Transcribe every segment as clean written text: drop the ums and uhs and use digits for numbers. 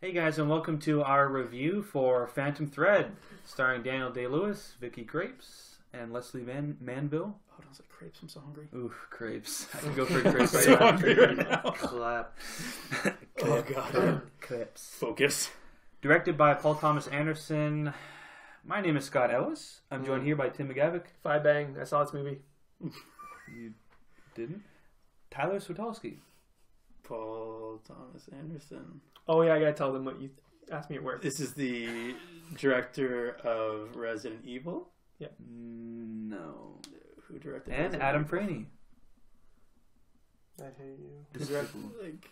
Hey guys, and welcome to our review for Phantom Thread, starring Daniel Day-Lewis, Vicky Krieps, and Leslie Manville. Oh, don't say crepes. I'm so hungry. Ooh, crepes. I can go for crepes. I'm so hungry right now. Claps. Oh, God. Clips. Focus. Directed by Paul Thomas Anderson. My name is Scott Ellis. I'm joined here by Tim McGavick. Five Bang. I saw this movie. You didn't? Tyler Switolski. Paul Thomas Anderson. Oh, yeah, I gotta tell them what you asked me at work. This is the director of Resident Evil. No. Who directed And Resident Adam Evil? Franey. I hate you. Who directed, like,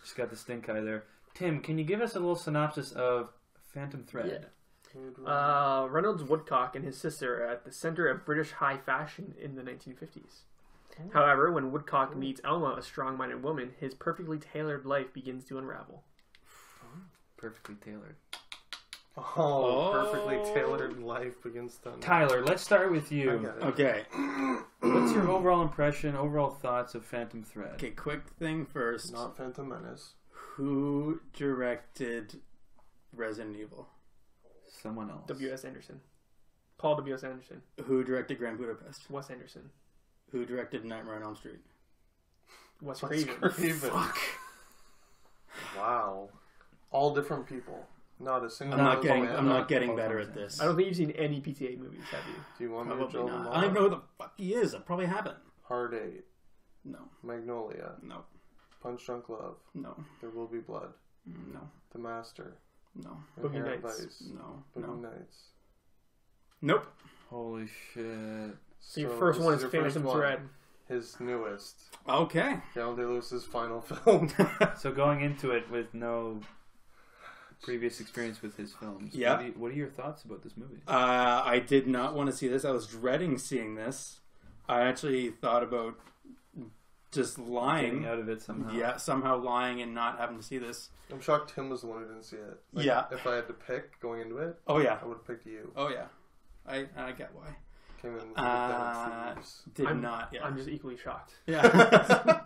Just got the stink eye there. Tim, can you give us a little synopsis of Phantom Thread? Reynolds Woodcock and his sister are at the center of British high fashion in the 1950s. However, when Woodcock meets Elma, a strong-minded woman, his perfectly tailored life begins to unravel. Perfectly tailored. Oh, perfectly tailored life begins to... Tyler, let's start with I you. get it. Okay. What's your overall impression, overall thoughts of Phantom Thread? Okay, quick thing first. Not Phantom Menace. Who directed Resident Evil? Someone else. W.S. Anderson. Paul W.S. Anderson. Who directed Grand Budapest? Wes Anderson. Who directed Nightmare on Elm Street? Wes Wes Craven. Craven. Fuck. Wow. All different people. Not a single... I'm not getting. man. I'm not getting Paul better Thomas at this. I don't think you've seen any PTA movies, have you? Do you want me to Probably drill them not. all? I don't even know who the fuck he is. I probably haven't. Hard 8. No. Magnolia. No. Punch Drunk Love. No. There Will Be Blood. No. The Master. No. Boogie Inherent Nights. Vice. No. Boogie No. Nights. Nope. Holy shit. So your first this one is your first Phantom one. Thread. His newest. Okay. Daniel Day-Lewis's final film. So going into it with no previous experience with his films, Yeah. what are your thoughts about this movie? I did not want to see this. I was dreading seeing this. I actually thought about just lying. Getting out of it somehow. Yeah, somehow lying and not having to see this. I'm shocked Tim was the one who didn't see it. Like, Yeah. If I had to pick going into it, Oh yeah. I would have picked you. Oh yeah. I get why. Came in with Did I'm- not. Yeah. I'm just equally shocked. Yeah.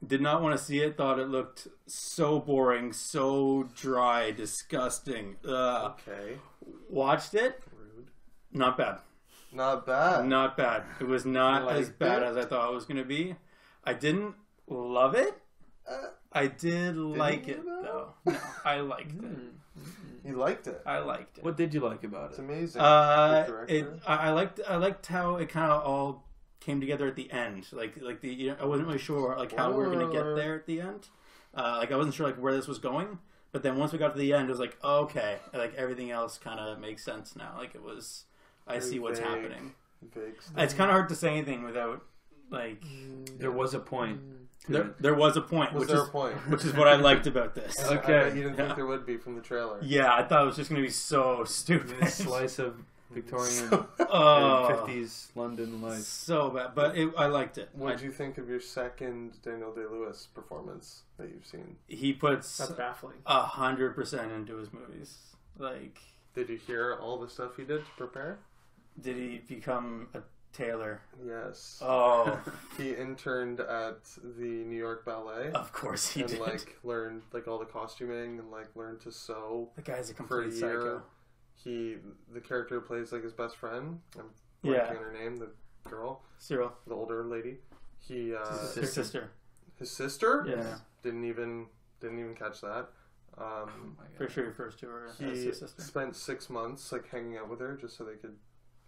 Did not want to see it. Thought it looked so boring, so dry, disgusting. Okay. Watched it. Rude. Not bad. Not bad. Not bad. It was not You as liked bad it? as I thought it was going to be. I didn't love it. Uh, I did like you it though? though. No, I liked it. You liked it. I liked it. What did you like about It's it? amazing. Good director. I liked how it kind of all came together at the end. Like the I wasn't really sure like how we were gonna get there at the end. Like I wasn't sure like where this was going. But then once we got to the end, it was like okay, like everything else kind of makes sense now. Like it was, I Very see what's vague. happening. Vague stuff. It's kind of hard to say anything without like There was a point. to there. it. There was a point, Was which there is a point? which is what I liked about this. I Okay. bet you didn't Yeah. think there would be from the trailer. Yeah, I thought it was just gonna be so stupid. This slice of Victorian Oh, 50s London life. so bad, but I liked it. What did you think of your second Daniel Day-Lewis performance that you've seen? He puts That's baffling. 100% into his movies. Like, Did you hear all the stuff he did to prepare? did he become a tailor? Yes. Oh, He interned at the New York Ballet of course he and did. like learned like all the costuming and like learned to sew The guy's a for a complete year. psycho. The character who plays like his best friend. I'm Yeah. blanking on her name. The girl, Cyril, the older lady. He his sister. his sister. Yeah, Didn't even catch that. Oh my God. pretty sure he refers to her as He his sister. spent 6 months like hanging out with her just so they could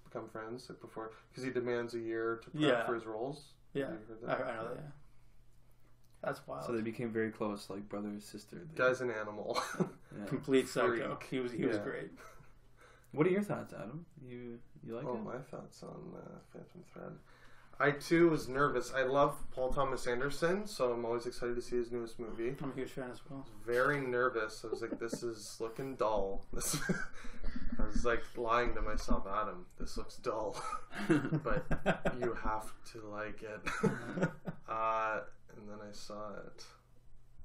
become friends like before because he demands a year to prep Yeah. for his roles. Yeah, Have you heard I that? know that. Yeah. That's wild. So they became very close, like brother and sister. Guy's an animal. Yeah. Complete psycho. Freak. He was Yeah. great. What are your thoughts, Adam? You like Oh, it? my thoughts on Phantom Thread. I too was nervous. I love Paul Thomas Anderson, so I'm always excited to see his newest movie. I'm a huge fan as well. Very nervous. I was like, this is looking dull. I was like lying to myself, Adam, this looks dull. But you have to like it. And then I saw it.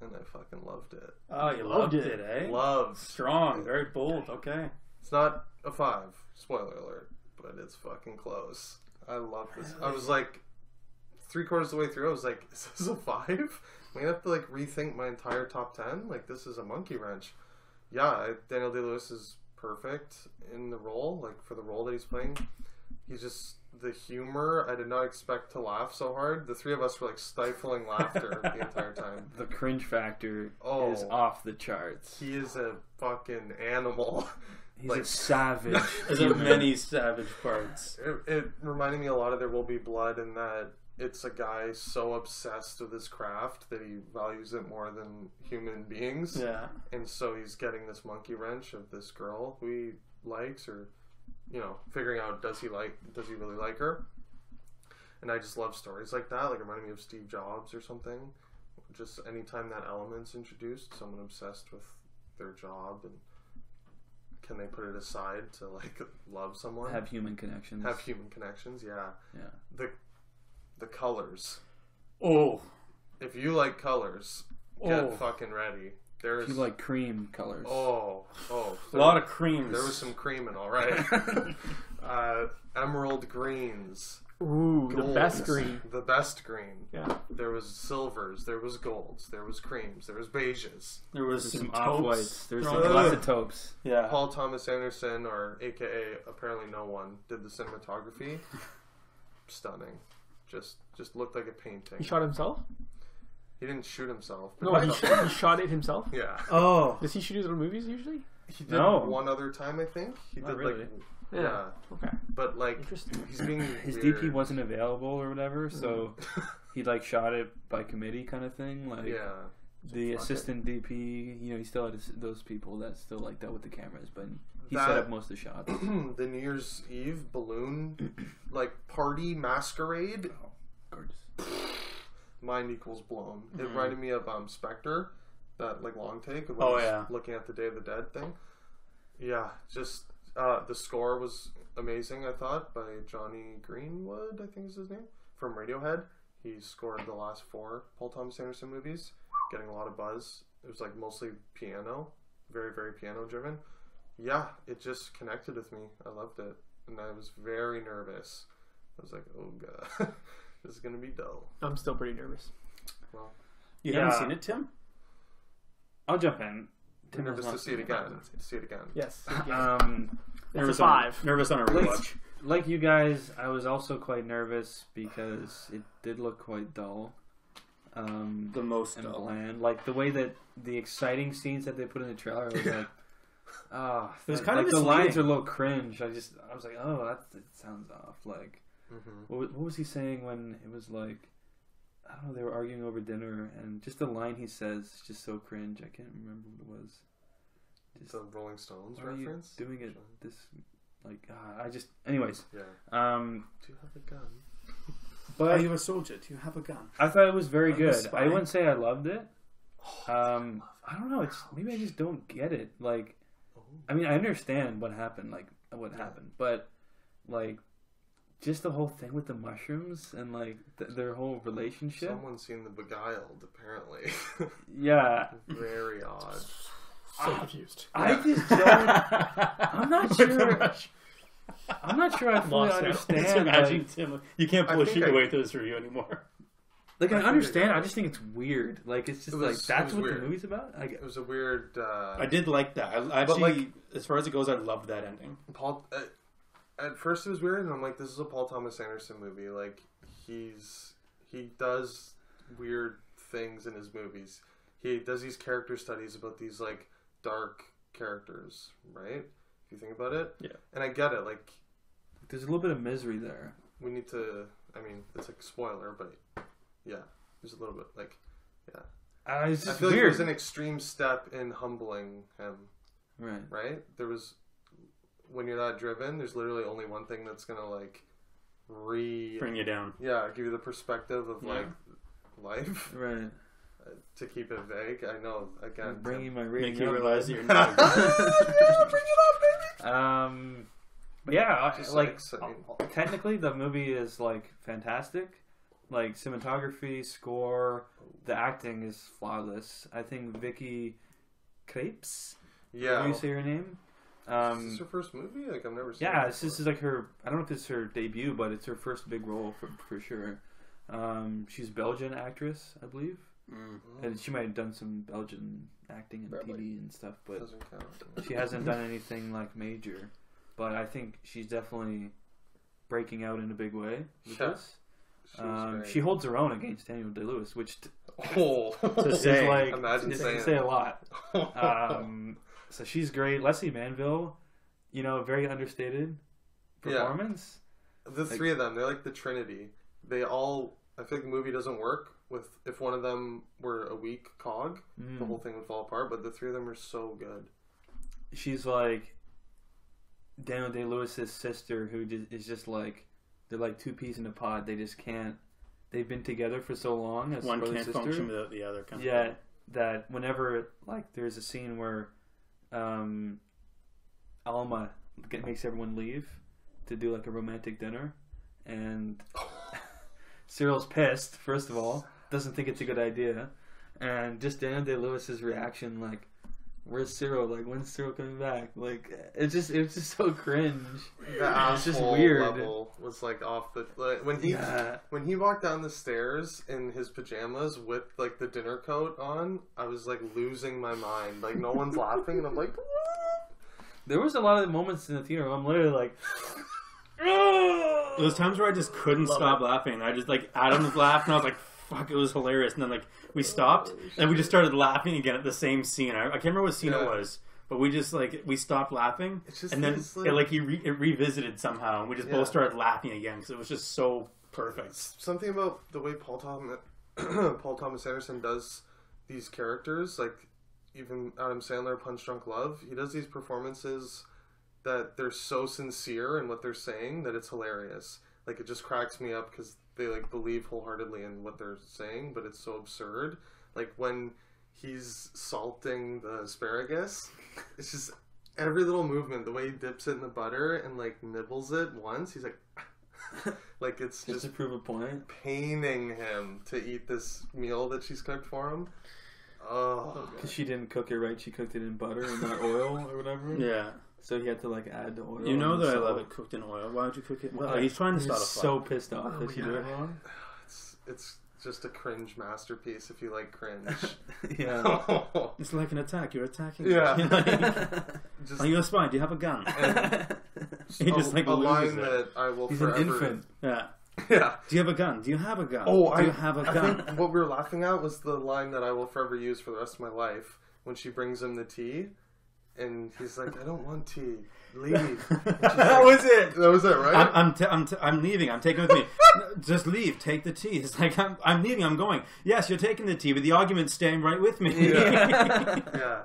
And I fucking loved it. Oh, you Loved loved it. it, eh? Loved. Strong, very bold. Okay. It's not a 5, spoiler alert, but it's fucking close. I love this. I was like 3/4 of the way through, I was like, is this a 5? I'm gonna have to like rethink my entire top 10. Like, this is a monkey wrench. Yeah, Daniel Day-Lewis is perfect in the role. Like, for the role that he's playing, he's just the humor. I did not expect to laugh so hard. The three of us were like stifling laughter the entire time. The cringe factor Oh. is off the charts. He is a fucking animal. He's like- a savage. There's a many savage parts. It reminded me a lot of There Will Be Blood, in that it's a guy so obsessed with his craft that he values it more than human beings. Yeah. And so he's getting this monkey wrench of this girl who he likes, or, you know, figuring out does he really like her? And I just love stories like that, like reminding me of Steve Jobs or something. Just anytime that element's introduced, someone obsessed with their job, and can they put it aside to like love someone? Have human connections. Have human connections, yeah. Yeah. The colors. Oh. If you like colors, get Oh. fucking ready. There's If you like cream colors. oh. A lot of creams. There was some cream in all right. Emerald greens. Ooh, the golds, best green. The best green. Yeah. There was silvers. There was golds. There was creams. There was beiges. There was There's some some off taupes. whites. There's thrown some in. lots of taupes. Yeah. Paul Thomas Anderson, or AKA apparently no one, did the cinematography. Stunning. Just looked like a painting. He shot himself? He didn't shoot himself. No, But he shot it himself? yeah. Oh. Does he shoot his own movies usually? He did No. one other time, I think. He Not did really. like Yeah. Okay. but like Interesting. he's being His weird. DP wasn't available or whatever, so he like shot it by committee kind of thing. Like yeah. the Fuck assistant DP, you know, he still had those people that still like dealt with the cameras, but he That- set up most of the shots. The New Year's Eve balloon like party masquerade. Oh, gorgeous. Mind equals blown. It Mhm. reminded me of Spectre, that like long take of Oh, when he's yeah. looking at the Day of the Dead thing. Yeah, just the score was amazing. I thought by Johnny Greenwood, I think is his name, from Radiohead. He scored the last 4 Paul Thomas Anderson movies, getting a lot of buzz. It was like mostly piano, very very piano driven. Yeah, it just connected with me. I loved it, and I was very nervous. I was like, oh god. This is gonna be dull. I'm still pretty nervous. Well, You Yeah. haven't seen it, Tim? I'll jump in. I'm Tim has nervous not to see it seen again. To see it again. Yes. It's Nervous a 5. Nervous on a rewatch. like you guys, I was also quite nervous because it did look quite dull. The most And dull. bland. Like the way that the exciting scenes that they put in the trailer, I was like, oh, It was that- kind of like the lines misleading. are a little cringe. I was like, oh, that sounds off. Like, Mm-hmm. what was he saying when it was like, I don't know, they were arguing over dinner, and just the line he says is just so cringe. I can't remember what it was. Just, The Rolling Stones why are you reference. doing it this, like, I just, anyways. Yeah. Um, Do you have a gun? but Are you a soldier? Do you have a gun? I thought it was very Are you a good. spy? I wouldn't say I loved it. I don't know. It's maybe I just don't get it. Like, Oh. I mean, I understand what happened, like what happened, but like, just the whole thing with the mushrooms and like their whole relationship. Someone's seen The Beguiled, apparently. Yeah, Very odd. So confused. I just don't. I'm not sure. I'm not sure I fully Lost now. Just understand. imagine Like, Tim. You can't I pull a think sheet I- away through this review anymore. like I I understand. figured I just think it's weird. Like it's just It was- like it that's was what weird. the movie's about. Like, It was a weird. I did like that. I actually, like- as far as it goes, I loved that ending. Paul. At first, it was weird, and I'm like, "This is a Paul Thomas Anderson movie. Like, he does weird things in his movies. He does these character studies about these like dark characters, right? If you think about it, Yeah. And I get it. Like, there's a little bit of misery there. we need to. I mean, it's like a spoiler, but yeah, there's a little bit like, yeah. It's I just feel like weird. there's an extreme step in humbling him, Right. right? There was, when you're that driven, there's literally only one thing that's gonna like Bring you down. give you the perspective of Yeah. like life. Right. To keep it vague, I know again. I'm bringing my rating Make you up. realize that you're Bring not. it up, baby. But yeah, Just like saying. technically the movie is like fantastic. Like cinematography, score, the acting is flawless. I think Vicky Krieps, how do Yeah. you say her name? Is this her first movie? Like I've never seen. Yeah, it this is like her. I don't know if it's her debut, but it's her first big role for sure. She's a Belgian actress, I believe. Mm. And she might have done some Belgian acting and Probably. TV and stuff, but Doesn't count. she hasn't done anything like major. But I think she's definitely breaking out in a big way with Yeah. this. She was great. She holds her own against Daniel Day-Lewis, which Oh, To is say, like Imagine is saying to say a that. lot. So she's great. Leslie Manville, very understated Yeah. performance. The three of them, they're like the Trinity. They all, I feel like the movie doesn't work with if one of them were a weak cog, the whole thing would fall apart. But the three of them are so good. She's like Daniel Day-Lewis's sister, who is just like they're like two peas in a pod. They just can't. They've been together for so long as one brother can't and function sister. without the other. Kind of Yeah, thing. that whenever like there's a scene where Alma makes everyone leave to do like a romantic dinner, and Cyril's pissed. First of all, doesn't think it's a good idea, and just Daniel Day-Lewis's reaction, like, "Where's Cyril? Like, when's Cyril coming back?" Like, it's just so cringe. The It's just asshole weird. level was like off the when he walked down the stairs in his pajamas with like the dinner coat on. I was like losing my mind. Like no one's laughing, and I'm like, There was a lot of moments in the theater where I'm literally like, Those times where I just couldn't stop laughing. I just like Adam was laughing. I was like, "Fuck!" It was hilarious. And then like we stopped and we just started laughing again at the same scene. I can't remember what scene it was, but we just like we stopped laughing, It's just and then these, it revisited somehow, and we just both started laughing again because it was just so perfect. something about the way Paul Thomas Anderson does these characters, like even Adam Sandler, Punch Drunk Love. He does these performances that they're so sincere in what they're saying that it's hilarious. Like it just cracks me up because they like believe wholeheartedly in what they're saying, but it's so absurd. Like when he's salting the asparagus, it's just every little movement, the way he dips it in the butter and like nibbles it once, he's like like it's just just to prove a point. paining him to eat this meal that she's cooked for him. Oh, Because she didn't cook it right. She cooked it in butter and not oil or whatever. Yeah, So he had to like add the oil. you know and that I salt. love it cooked in oil. Why would you cook it? Well, Like, he's trying to he start a was fight. so pissed off that she did it wrong. it's just a cringe masterpiece if you like cringe. Yeah. It's like an attack. You're attacking. Yeah. Me. Just Are you a spy? Do you have a gun? He just like a line loses it. that I will He's forever. an infant. Yeah. Yeah. Do you have a gun? Do you have a gun? Oh, do you have a I gun? think what we were laughing at was the line that I will forever use for the rest of my life when she brings him the tea, and he's like, "I don't want tea. Leave." That was it. That was it, right? I'm leaving. I'm taking it with me. Just leave. Take the tea. It's like I'm leaving. I'm going. Yes, you're taking the tea, but the argument's staying right with me. Yeah.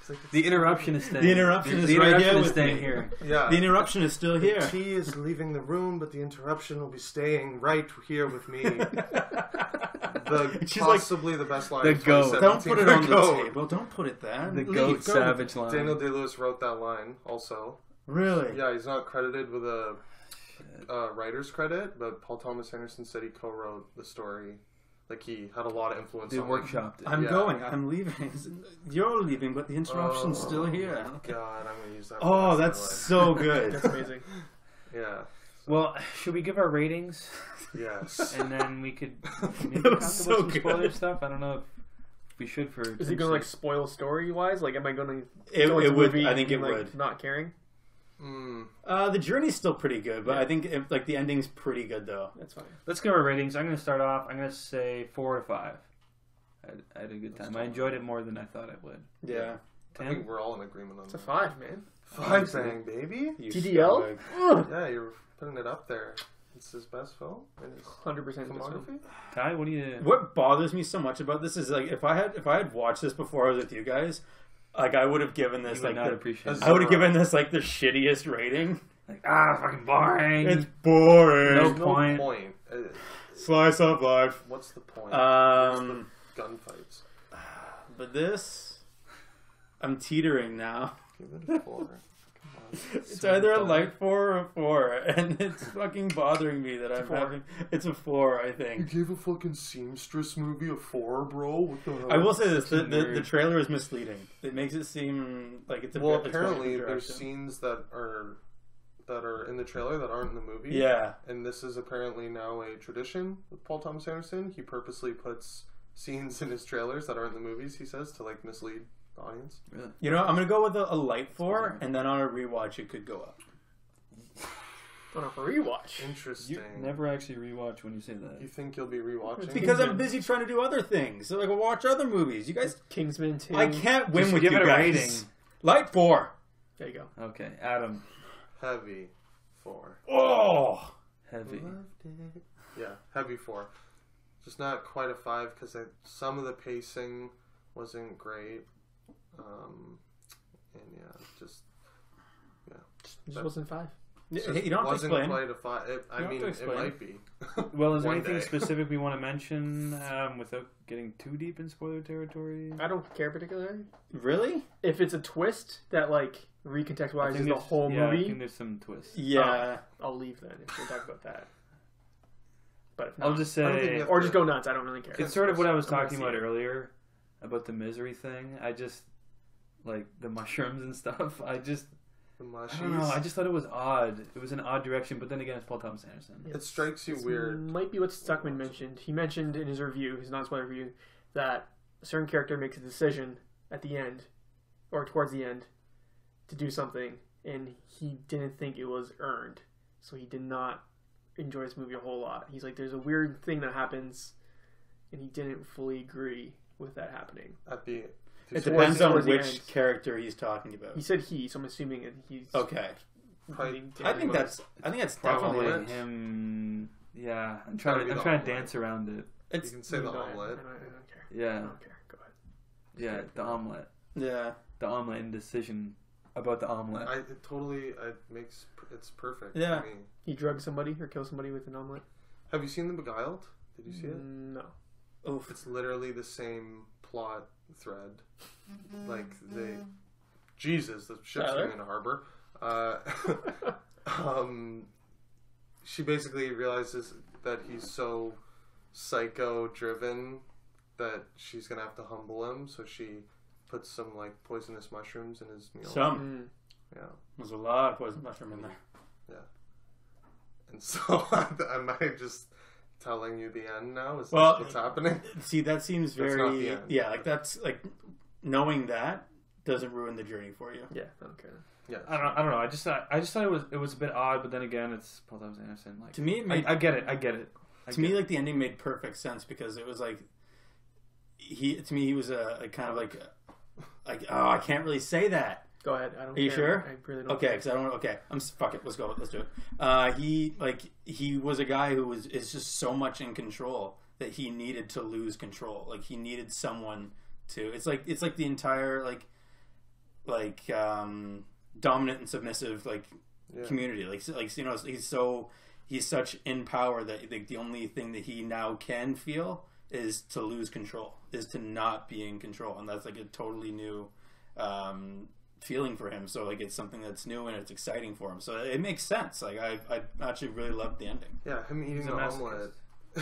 It's like, The interruption is staying. The interruption is the right interruption here is with staying me. here. yeah. The interruption is still The here. tea is leaving the room, but the interruption will be staying right here with me. She's like, Possibly the best line. the of goat. 2017. don't put it on the goat. table. Don't put it there. The Leave. goat Go. savage line. Daniel Day-Lewis wrote that line also. Really? Yeah, he's not credited with a writer's credit, but Paul Thomas Anderson said he co-wrote the story. Like he had a lot of influence They on it. workshopped it. I'm Yeah. going. I'm leaving. You're leaving, but the interruption's still here. My God, I'm gonna use that. Oh, for the that's rest so good. That's amazing. of my life. Well, should we give our ratings Yeah. Yes. and then we could maybe That talk about was so some spoiler good. stuff? I don't know if we should for. Is it going to like spoil story wise? Like, am I going to? It go into the would. movie I think it and, like, would. Not caring. The journey's still pretty good, but I think like the ending's pretty good though. That's fine. Let's give our ratings. I'm going to start off. I'm going to say 4 to 5. I had a good time. I enjoyed it more than I thought I would. Yeah. I think we're all in agreement on It's a that. 5, man. 5 bang, baby. You TDL? scumbag. Yeah, you're putting it up there. It's his best film in his 100% filmography. Ty, what do you? What bothers me so much about this is like if I had watched this before I was with you guys, like I would have given this You would like not the, appreciate it. I would have given this like the shittiest rating. Like, fucking boring. It's boring. No No point. point. Slice of life. What's the point? Um, Gunfights. but this, I'm teetering now. Give it a 4. Come on. It's either a light 4 or a 4, and it's fucking bothering me that I'm 4. having. It's a 4, I You think. gave a fucking seamstress movie a 4, bro? What the hell? I will say this: the Weird. trailer is misleading. It makes it seem like it's a Well, bit, it's going apparently a different there's direction. scenes that that are in the trailer that aren't in the movie. Yeah. And this is apparently now a tradition with Paul Thomas Anderson. He purposely puts scenes in his trailers that aren't in the movies, he says, to like mislead the audience. Really? You know, I'm gonna go with a light 4, and then on a rewatch it could go up. On a rewatch. Interesting. You never actually rewatch when you say that. You think you'll be rewatching? Because I'm busy trying to do other things. So like, I'll watch other movies. You guys, Kingsman 2. I can't win Just with give you it a guys. rating. Light 4. There you go. Okay, Adam. Heavy 4. Oh. Heavy. Yeah, heavy 4. Just not quite a 5 because some of the pacing wasn't great. And yeah, just Just wasn't 5. Hey, you don't have to wasn't explain. quite a 5. I don't mean, have to it explain. might be. Well, is there One anything day. specific we want to mention without getting too deep in spoiler territory? I don't care particularly. Really? If it's a twist that like I recontextualizes think the there's- whole yeah, I movie, think there's some twists. Yeah. I'll leave then if we talk about that. But if I'll not, just I don't think say you have or to- just go nuts. I don't really care. it's sort of what I was I'm gonna talking see about it. earlier about the misery thing. I just like the mushrooms and stuff. The I mushies. don't know. I just thought it was odd. It was an odd direction, but then again, it's Paul Thomas Anderson. It strikes you This weird. Might be what Stuckman mentioned. He mentioned in his review, his non-spoiler review, that a certain character makes a decision at the end, or towards the end, to do something, and he didn't think it was earned, so he did not enjoy this movie a whole lot. He's like, there's a weird thing that happens, and he didn't fully agree with that happening. At the It Towards- depends on towards the which end. character he's talking about. He said he, so I'm assuming that he's Okay. Probably- I think that's Probably. definitely him. Yeah, I'm gotta trying be to the dance omelet. around it. You it's can say the I don't omelet. care. I Yeah, don't care. Go ahead. yeah, the omelet. yeah. The omelet indecision about the omelet. It totally it's perfect. Yeah. For me. He drugs somebody or kills somebody with an omelet? Have you seen The Beguiled? Did you see it? No. Oof. It's literally the same plot thread. Like Jesus, the ship's Tyler? going into harbor. She basically realizes that he's so psycho-driven that she's gonna have to humble him. So she puts some like poisonous mushrooms in his meal. Some. Yeah, There's a lot of poison mushroom in there. and so am I just telling you the end now? Is Well, this what's happening? See, that seems That's not the very... end. Yeah, like that's... Like, knowing that doesn't ruin the journey for you. Yeah, I don't care. Yeah, I don't know. I just thought it was a bit odd, but then again, it's Paul Thomas Anderson. Like To me, it made... I get it. To me, like, the ending made perfect sense because it was like... He was a kind of like... oh, I can't really say that. Go ahead. I don't Are you care. sure? I really don't Okay, care. because I don't. Okay, fuck it. Let's go. Let's do it. He was a guy who is just so much in control that he needed to lose control. Like he needed someone to. It's like the entire dominant and submissive community. Like you know, he's such in power that the only thing that he now can feel is to lose control, is to not be in control, and that's like a totally new. Feeling for him, so like it's something that's new and it's exciting for him, so it makes sense. Like I actually really loved the ending. Yeah, him eating He's a the masochist. omelet.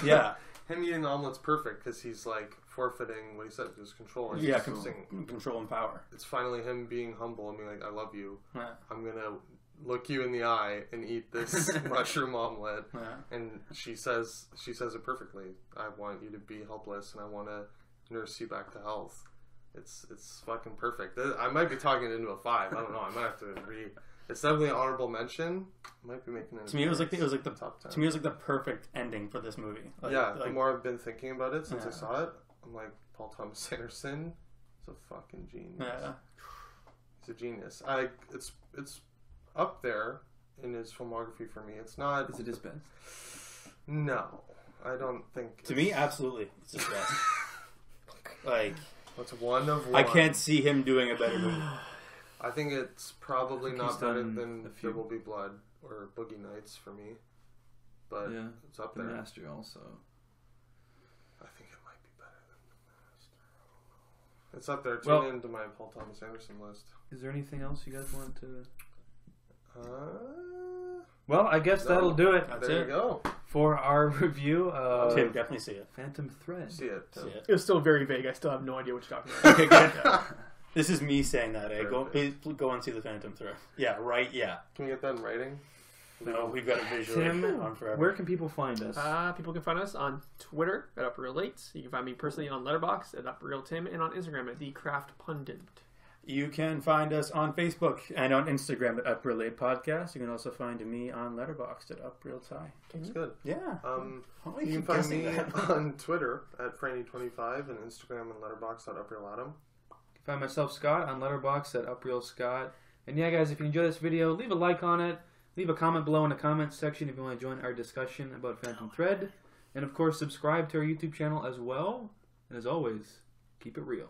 Yeah, Him eating the omelet's perfect because he's like forfeiting what he said, his control. And yeah, he's using- control and power. it's finally him being humble and being like, "I love you. Yeah, I'm gonna look you in the eye and eat this mushroom omelet." yeah. And she says it perfectly. I want you to be helpless, and I want to nurse you back to health. It's fucking perfect. I might be talking it into a 5. I don't know. I might have to read. It's definitely an honorable mention. Might be making it. To me, it was like the top 10. to me it was like the perfect ending for this movie. Like, Yeah, the like, more I've been thinking about it since I Yeah. saw it, I'm like, Paul Thomas Anderson is a fucking genius. yeah. He's a genius. It's up there in his filmography for me. It's not. Is it his best? No, I don't think. To me, absolutely, it's his best. Like it's one of one. I can't see him doing a better movie. I think it's probably I think not he's better done than a few. There Will Be Blood or Boogie Nights for me, but Yeah, it's up The there. Master also. I think it might be better than The Master. It's up there. Tune Well- into my Paul Thomas Anderson list. Is there anything else you guys want to? Well, I guess that'll do it That's there it. you go. for our review of Tim, definitely see it. Phantom Thread. See it. See it. It was still very vague. I still have no idea what you're talking about. Okay, good. This is me saying that. Eh? Go, Perfect. please go and see the Phantom Thread. Yeah, right. Yeah. Can we get that in writing? No, we've got a visual Tim, on forever. where can people find us? People can find us on Twitter at UpRealLate. You can find me personally on Letterboxd at UpRealTim and on Instagram at TheCraftPundit. You can find us on Facebook and on Instagram at UpRealLate Podcast. You can also find me on Letterboxd at UpRealTie. That's good. Yeah. You can find me on Twitter at Franny25 and Instagram and Letterboxd at UpRealAdam. Find myself, Scott, on Letterboxd at UpRealScott. And yeah, guys, if you enjoy this video, leave a like on it. Leave a comment below in the comments section if you want to join our discussion about Phantom Thread. And of course, subscribe to our YouTube channel as well. And as always, keep it real.